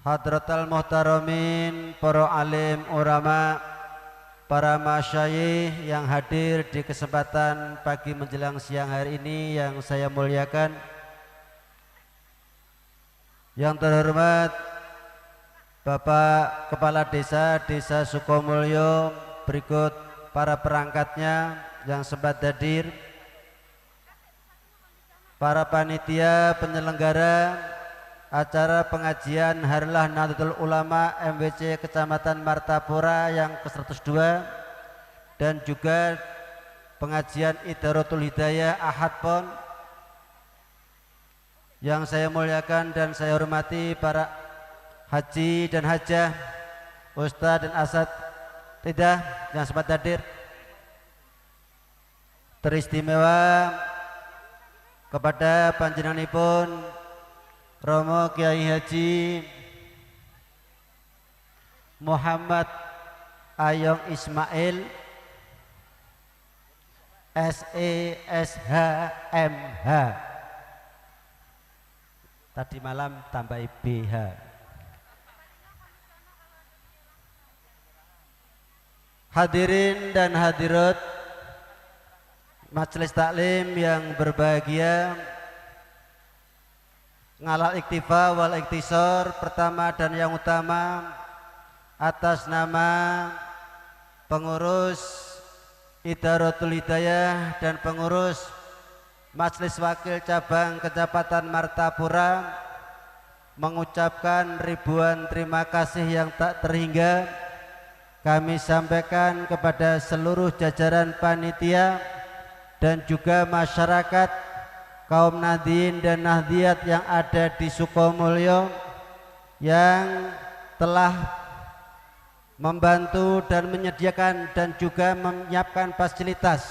Hadratal Muhtaramin, para alim ulama, para masyayikh yang hadir di kesempatan pagi menjelang siang hari ini yang saya muliakan. Yang terhormat Bapak Kepala Desa Sukomulyo, berikut para perangkatnya yang sempat hadir, para panitia penyelenggara acara pengajian Harlah Nahdlatul Ulama MWC Kecamatan Martapura yang ke-102 dan juga pengajian Idaratul Hidayah Ahad Pon. Yang saya muliakan dan saya hormati para haji dan hajah, ustadz dan asad tidak yang sempat hadir. Teristimewa kepada panjenenganipun Romo Kiai Haji Muhammad Ayong Ismail SESHMH, tadi malam tambah BH. Hadirin dan hadirat majelis taklim yang berbahagia, ngalal iktifa wal iktisor, pertama dan yang utama atas nama pengurus Idaratul Hidayah dan pengurus Majelis Wakil Cabang Kecamatan Martapura mengucapkan ribuan terima kasih yang tak terhingga kami sampaikan kepada seluruh jajaran panitia dan juga masyarakat kaum nadhin dan nahdiyat yang ada di Sukomulyo yang telah membantu dan menyediakan dan juga menyiapkan fasilitas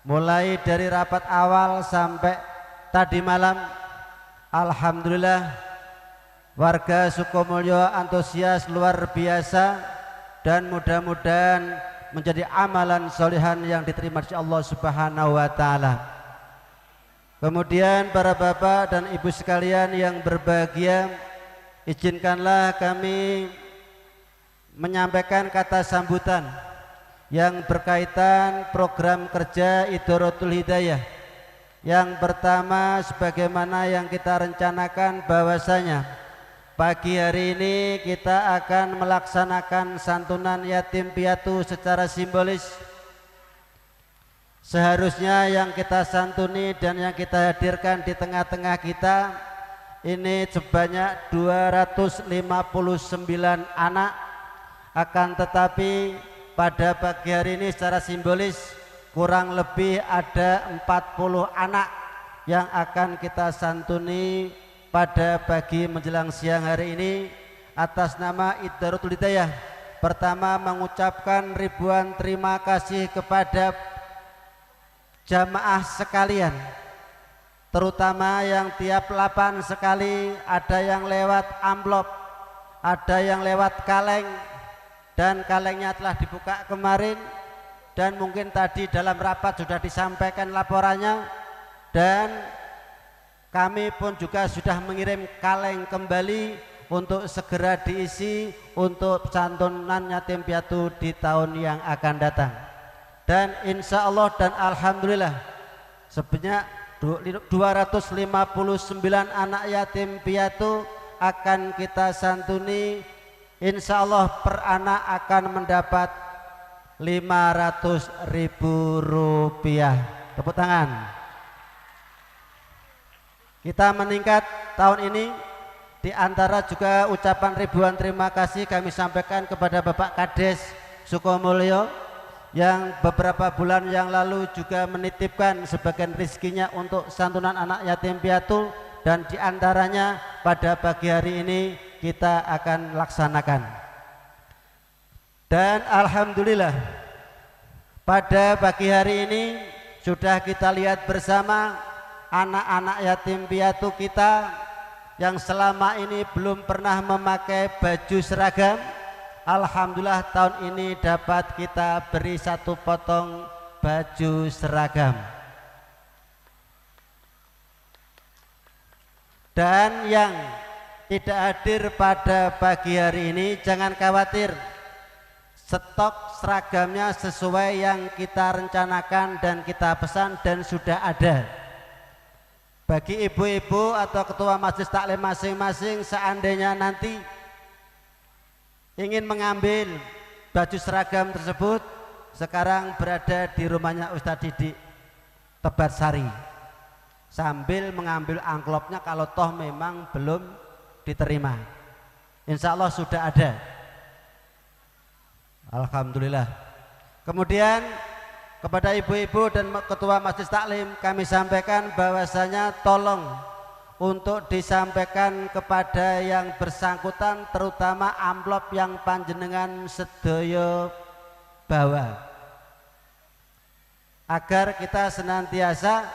mulai dari rapat awal sampai tadi malam. Alhamdulillah warga Sukomulyo antusias luar biasa dan mudah-mudahan menjadi amalan solihan yang diterima oleh Allah Subhanahu wa Ta'ala. Kemudian para bapak dan ibu sekalian yang berbahagia, izinkanlah kami menyampaikan kata sambutan yang berkaitan program kerja Idaratul Hidayah. Yang pertama, sebagaimana yang kita rencanakan bahwasanya pagi hari ini kita akan melaksanakan santunan yatim piatu secara simbolis. Seharusnya yang kita santuni dan yang kita hadirkan di tengah-tengah kita ini sebanyak 259 anak, akan tetapi pada pagi hari ini secara simbolis kurang lebih ada 40 anak yang akan kita santuni pada pagi menjelang siang hari ini atas nama Idaratul Hidayah. Pertama, mengucapkan ribuan terima kasih kepada jamaah sekalian, terutama yang tiap 8 sekali, ada yang lewat amplop, ada yang lewat kaleng, dan kalengnya telah dibuka kemarin dan mungkin tadi dalam rapat sudah disampaikan laporannya, dan kami pun juga sudah mengirim kaleng kembali untuk segera diisi untuk santunan yatim piatu di tahun yang akan datang. Dan insya Allah dan alhamdulillah sebanyak 259 anak yatim piatu akan kita santuni. Insya Allah per anak akan mendapat Rp500.000. Tepuk tangan. Kita meningkat tahun ini. Di antara juga ucapan ribuan terima kasih kami sampaikan kepada Bapak Kades Sukomulyo yang beberapa bulan yang lalu juga menitipkan sebagian rezekinya untuk santunan anak yatim piatu, dan diantaranya pada pagi hari ini kita akan laksanakan. Dan alhamdulillah pada pagi hari ini sudah kita lihat bersama anak-anak yatim piatu kita yang selama ini belum pernah memakai baju seragam. Alhamdulillah tahun ini dapat kita beri 1 potong baju seragam. Dan yang tidak hadir pada pagi hari ini, jangan khawatir. Stok seragamnya sesuai yang kita rencanakan dan kita pesan dan sudah ada. Bagi ibu-ibu atau ketua majelis taklim masing-masing, seandainya nanti ingin mengambil baju seragam tersebut, sekarang berada di rumahnya Ustadz Didik Tebatsari, sambil mengambil amplopnya kalau toh memang belum diterima. Insya Allah sudah ada. Alhamdulillah. Kemudian kepada ibu-ibu dan ketua majelis taklim kami sampaikan bahwasanya tolong untuk disampaikan kepada yang bersangkutan, terutama amplop yang panjenengan sedaya bawa, agar kita senantiasa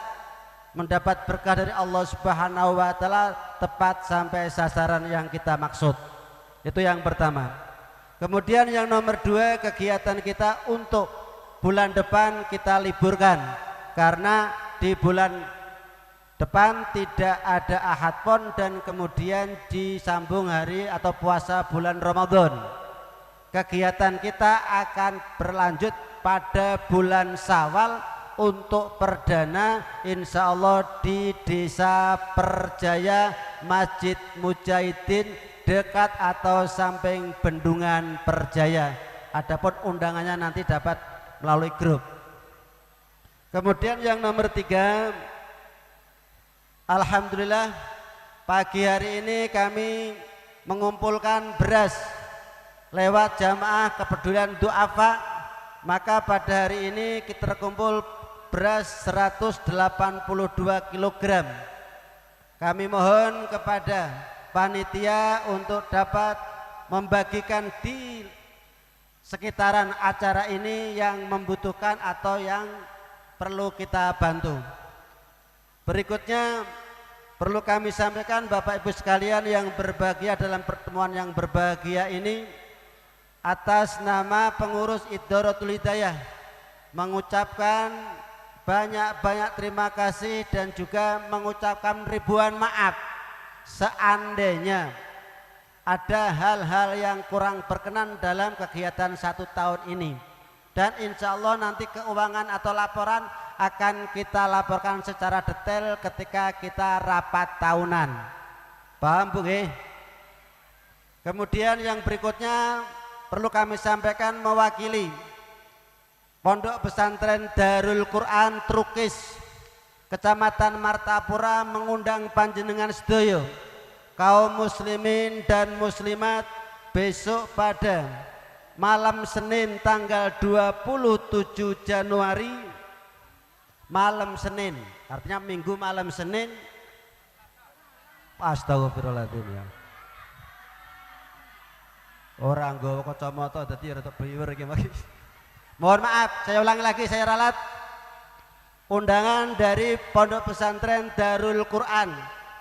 mendapat berkah dari Allah Subhanahu wa taala tepat sampai sasaran yang kita maksud. Itu yang pertama. Kemudian yang nomor dua, kegiatan kita untuk bulan depan kita liburkan karena di bulan depan tidak ada Ahad Pon dan kemudian disambung hari atau puasa bulan Ramadan. Kegiatan kita akan berlanjut pada bulan Syawal untuk perdana insya Allah di Desa Perjaya, Masjid Mujahidin, dekat atau samping Bendungan Perjaya. Adapun undangannya nanti dapat melalui grup. Kemudian yang nomor tiga, alhamdulillah pagi hari ini kami mengumpulkan beras lewat jamaah kepedulian du'afa. Maka pada hari ini kita terkumpul beras 182 kg. Kami mohon kepada panitia untuk dapat membagikan di sekitaran acara ini yang membutuhkan atau yang perlu kita bantu. Berikutnya perlu kami sampaikan Bapak Ibu sekalian yang berbahagia dalam pertemuan yang berbahagia ini, atas nama pengurus Idharatul Hidayah mengucapkan banyak-banyak terima kasih dan juga mengucapkan ribuan maaf seandainya ada hal-hal yang kurang berkenan dalam kegiatan 1 tahun ini, dan insya Allah nanti keuangan atau laporan akan kita laporkan secara detail ketika kita rapat tahunan. Paham Bu? Kemudian yang berikutnya perlu kami sampaikan mewakili Pondok Pesantren Darul Quran Trukis Kecamatan Martapura mengundang panjenengan sedaya kaum muslimin dan muslimat besok pada malam Senin tanggal 27 Januari, malam Senin, artinya minggu malam Senin. Astagfirullahaladzim ya. Orang nggawa kacamata dadi rada bliwer iki maki. Mohon maaf, saya ulangi lagi, saya ralat. Undangan dari Pondok Pesantren Darul Quran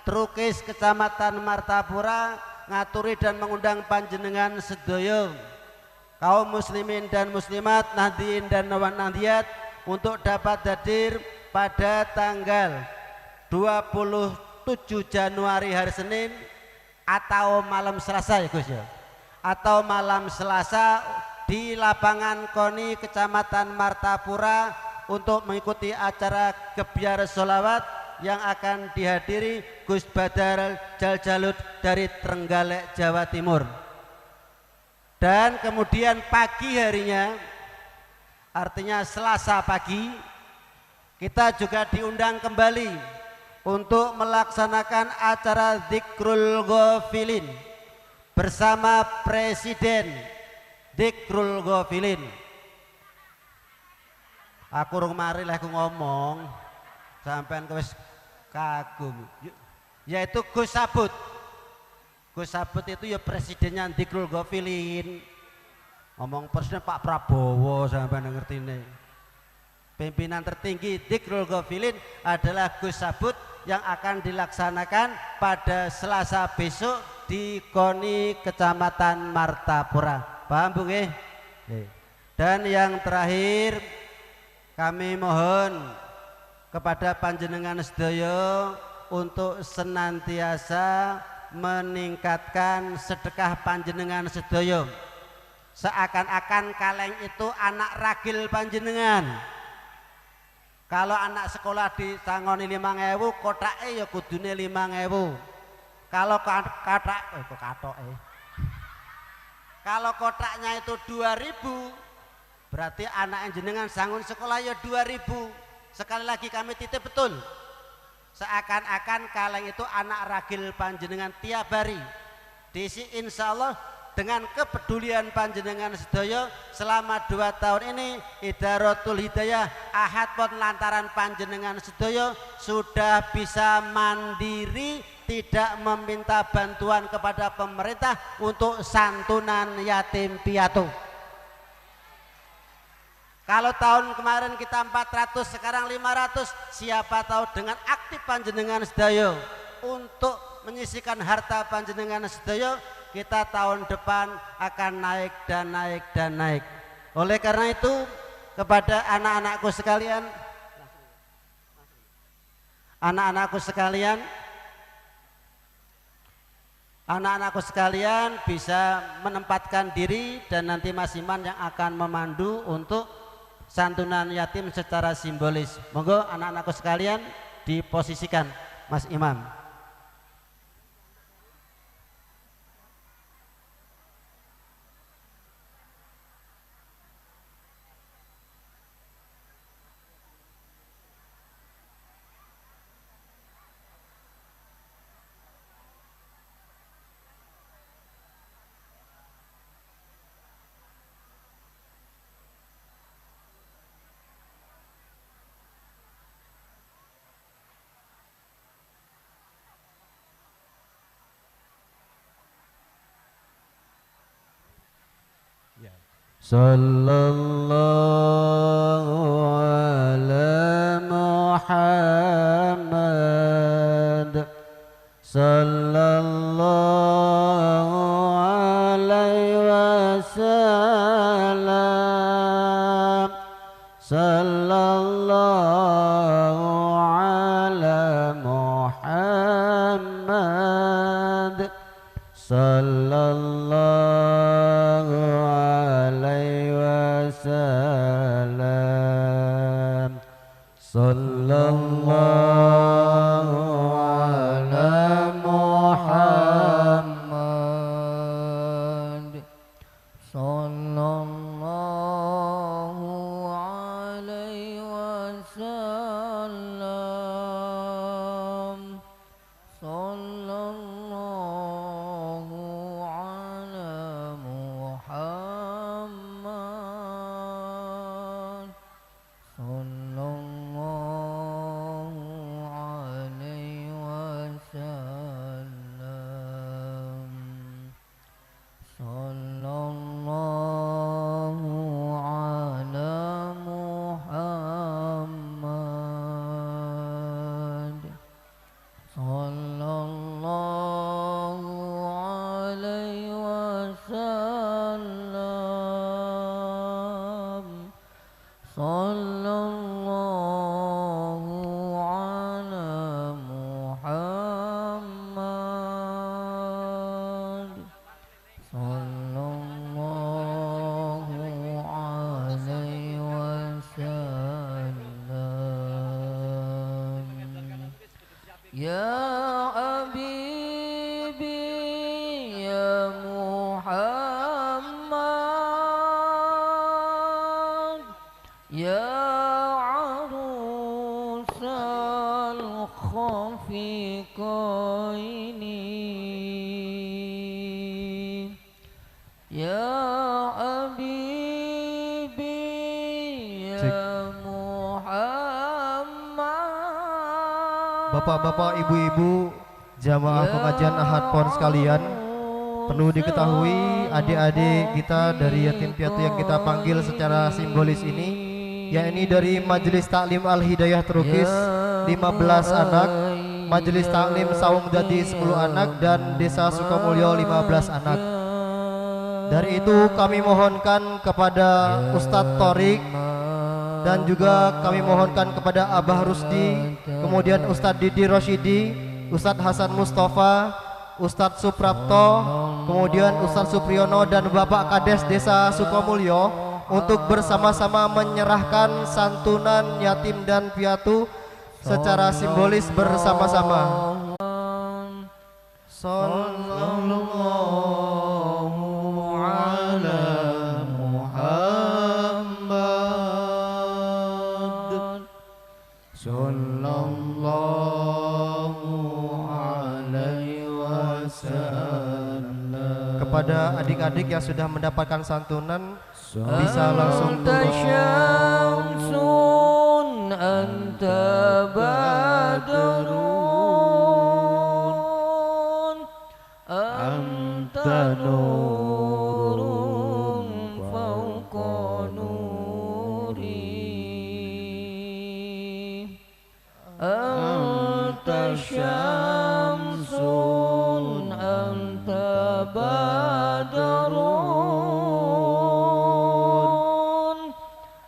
Trukis Kecamatan Martapura ngaturi dan mengundang panjenengan sedaya kaum muslimin dan muslimat, nahdiin dan nahdiyat untuk dapat hadir pada tanggal 27 Januari hari Senin atau malam Selasa ya Gus ya, atau malam Selasa di lapangan KONI Kecamatan Martapura untuk mengikuti acara Gebyar Sholawat yang akan dihadiri Gus Badar Jaljalut dari Trenggalek, Jawa Timur. Dan kemudian pagi harinya, artinya Selasa pagi, kita juga diundang kembali untuk melaksanakan acara Dzikrul Ghafilin bersama Presiden Dzikrul Ghafilin. Aku rung mari lah aku ngomong sampean wis kagum, yaitu Gus Sabut. Gus Sabut itu ya presidennya Dzikrul Ghafilin. Ngomong presiden Pak Prabowo sampean ngerti nih. Pimpinan tertinggi Dzikrul Ghafilin adalah Gus Sabut yang akan dilaksanakan pada Selasa besok di KONI Kecamatan Martapura. Paham Bu nggih? Dan yang terakhir kami mohon kepada panjenengan sedaya untuk senantiasa meningkatkan sedekah panjenengan sedaya. Seakan-akan kaleng itu anak ragil panjenengan. Kalau anak sekolah disangoni 5.000, kotake ya kudune 5.000. Kalau kalau kotaknya itu 2.000, berarti anak jenengan sangun sekolah ya 2.000. Sekali lagi kami titip betul. Seakan-akan kaleng itu anak ragil panjenengan tiap hari. Disi insya Allah dengan kepedulian panjenengan sedaya selama 2 tahun ini Idaratul Hidayah Ahad pun lantaran panjenengan sedaya sudah bisa mandiri, tidak meminta bantuan kepada pemerintah untuk santunan yatim piatu. Kalau tahun kemarin kita 400, sekarang 500, siapa tahu dengan aktif panjenengan sedaya untuk menyisihkan harta panjenengan sedaya, kita tahun depan akan naik dan naik dan naik. Oleh karena itu kepada anak-anakku sekalian, anak-anakku sekalian bisa menempatkan diri dan nanti Mas Iman yang akan memandu untuk santunan yatim secara simbolis. Monggo anak-anakku sekalian diposisikan Mas Imam. Sallallahu ala Muhammad, sallallahu alaihi wasallam, sallallahu ala Muhammad, sallallahu salam, sallallahu ala Muhammad, sallallahu alaihi wasallam, sallallahu ala Muhammad, sallallahu alaihi wasallam, sallallahu ala Muhammad, sallallahu alaihi wasallam, sallallahu ala Muhammad, sallallahu alaihi wasallam. Ya Habibi ya Muhammad, ya arusal khafiqaini, ya Habibi ya Muhammad. Bapak-bapak, ibu-ibu, jamaah pengajian Ahad Pon sekalian, perlu diketahui adik-adik kita dari yatim piatu yang kita panggil secara simbolis ini, yakni dari Majelis Taklim Al-Hidayah Trukis 15 anak, Majelis Taklim Saung Dadi 10 anak, dan Desa Sukamulyo 15 anak. Dari itu kami mohonkan kepada Ustadz Torik, dan juga kami mohonkan kepada Abah Rusdi, kemudian Ustadz Didi Rosyidi, Ustadz Hasan Mustafa, Ustadz Suprapto, kemudian Ustadz Supriyono dan Bapak Kades Desa Sukomulyo untuk bersama-sama menyerahkan santunan yatim dan piatu secara simbolis bersama-sama. Sallallahu ala Muhammad, sallallahu alaihi wasallam. Kepada adik-adik yang sudah mendapatkan santunan bisa langsung syamsun anta badrun anta nurun fawqa nuri anta syamsun anta badrun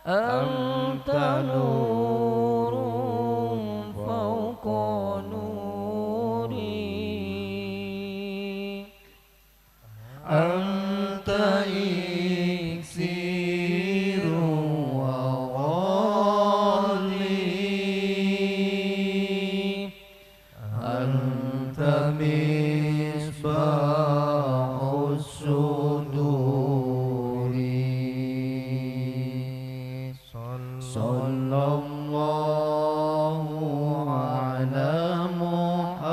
anta nurun fawqa nuri anta iksiru wa ghali anta misbahus suduri sallallahu ala Muhammad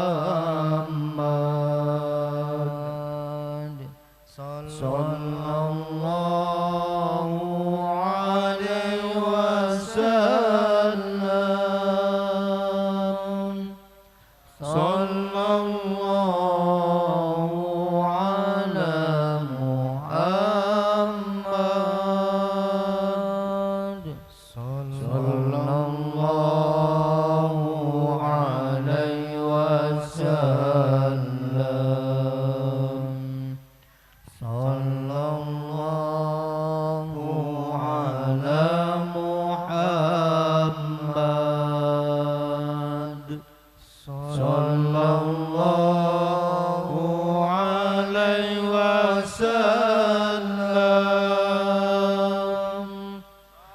sallallahu alaihi wasallam sallallahu ala Muhammad sallallahu alaihi wasallam sallallahu ala Muhammad sallallahu alaihi wasallam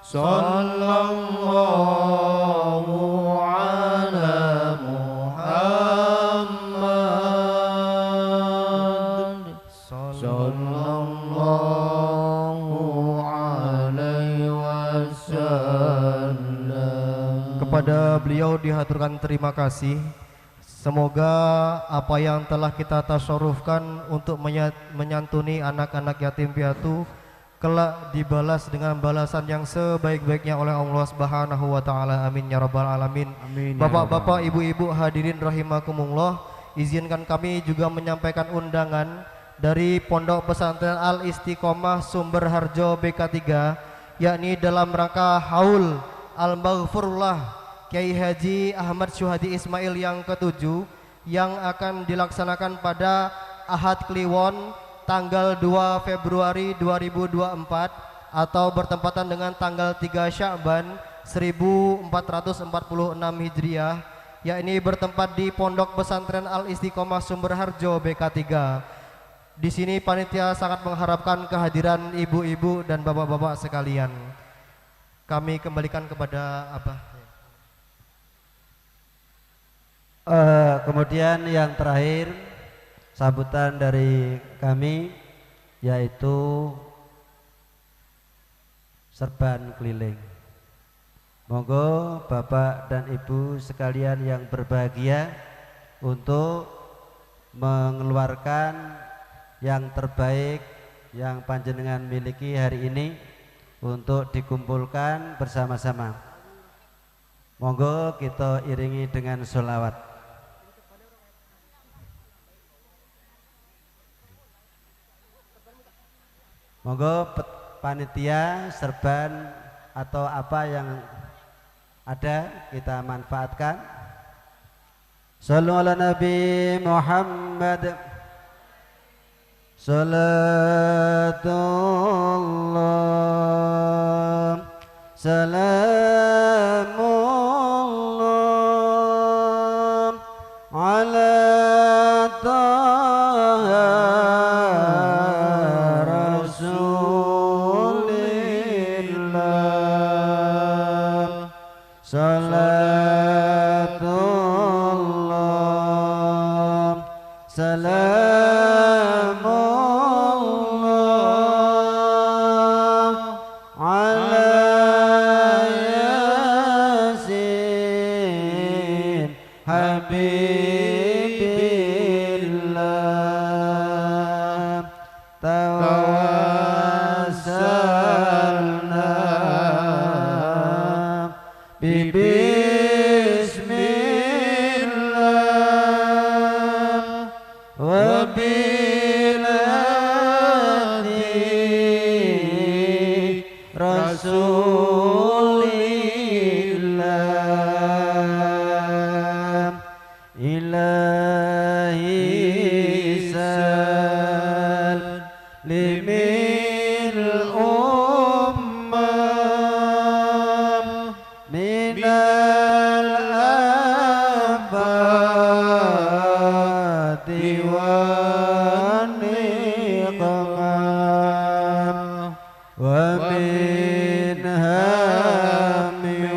sallallahu ala Muhammad sallallahu alaihi wasallam. Kepada beliau dihaturkan terima kasih. Semoga apa yang telah kita tasyarufkan untuk menyantuni anak-anak yatim piatu kelak dibalas dengan balasan yang sebaik-baiknya oleh Allah Subhanahu wa taala. Amin ya rabbal alamin. Bapak-bapak, ibu-ibu hadirin rahimakumullah, izinkan kami juga menyampaikan undangan dari Pondok Pesantren Al Istiqomah Sumber Harjo BK3, yakni dalam rangka haul Al-Maghfurullah Kiai Haji Ahmad Syuhadi Ismail yang ke-7 yang akan dilaksanakan pada Ahad Kliwon tanggal 2 Februari 2024 atau bertempatan dengan tanggal 3 Sya'ban 1446 Hijriah, yakni bertempat di Pondok Pesantren Al Istiqomah Sumber Harjo BK3. Di sini panitia sangat mengharapkan kehadiran ibu-ibu dan bapak-bapak sekalian. Kami kembalikan kepada Abah. Kemudian yang terakhir sambutan dari kami yaitu serban keliling. Monggo Bapak dan Ibu sekalian yang berbahagia untuk mengeluarkan yang terbaik yang panjenengan miliki hari ini untuk dikumpulkan bersama-sama. Monggo kita iringi dengan sholawat. Monggo panitia serban atau apa yang ada kita manfaatkan. Shallu ala Nabi Muhammad. Salatullah salamullah ala limil ummam minal afati wa niqmam wa min hammin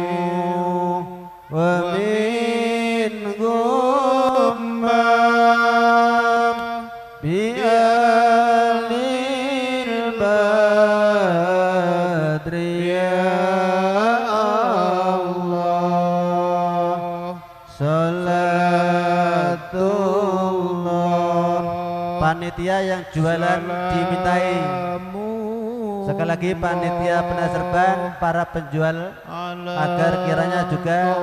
wa min ghammam bi'alil badri ya Allah salatullah. Panitia yang jualan dimintai. Sekali lagi panitia penaserban, para penjual agar kiranya juga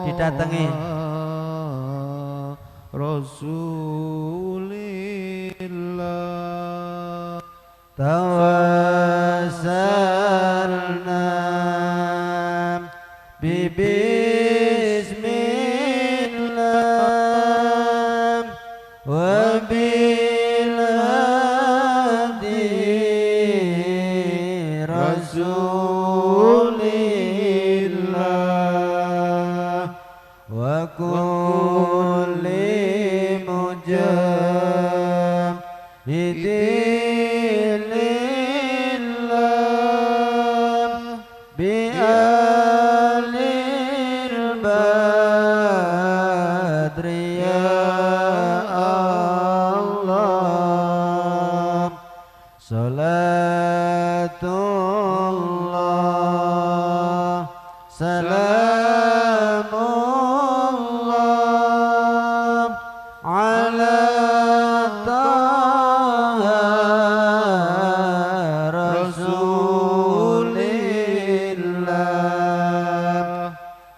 didatangi. Rasulillah Tawassalna bismillah wa bil hadi rasulillah wa kulli mujahidin lillah bi'alil badri ya Allah salatullah salamullah ala taha rasulillah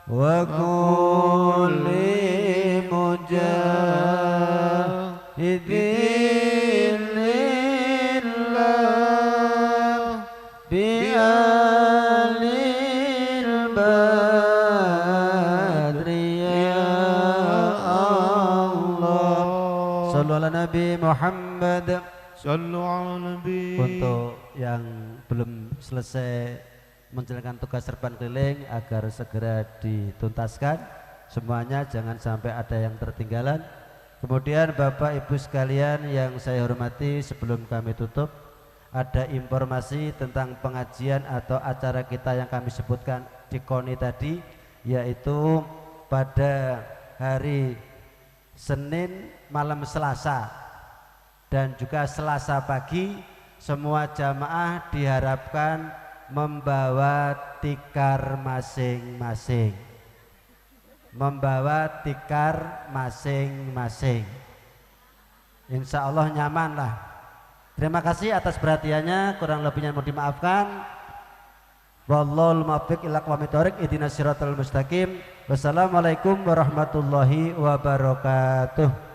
wa kulli mujahidin lillah bi'alil badri ya Allah. Sallu ala Nabi Muhammad. Sallu ala Nabi. Untuk yang belum selesai menjalankan tugas serban keliling agar segera dituntaskan semuanya, jangan sampai ada yang tertinggalan. Kemudian Bapak Ibu sekalian yang saya hormati, sebelum kami tutup, ada informasi tentang pengajian atau acara kita yang kami sebutkan di KONI tadi, yaitu pada hari Senin malam Selasa dan juga Selasa pagi, semua jamaah diharapkan membawa tikar masing-masing. Membawa tikar masing-masing. Insya Allah nyaman lah. Terima kasih atas perhatiannya, kurang lebihnya mohon dimaafkan. Wallahul muwaffiq ila aqwamit thoriq, ihdinas siratal mustaqim. Wassalamualaikum warahmatullahi wabarakatuh.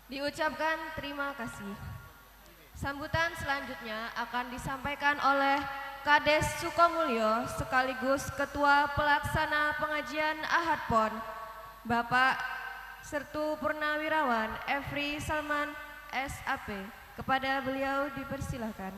Diucapkan terima kasih. Sambutan selanjutnya akan disampaikan oleh Kades Sukomulyo sekaligus Ketua Pelaksana Pengajian Ahad PON, Bapak Sertu Purnawirawan Efri Salman SAP. Kepada beliau dipersilahkan.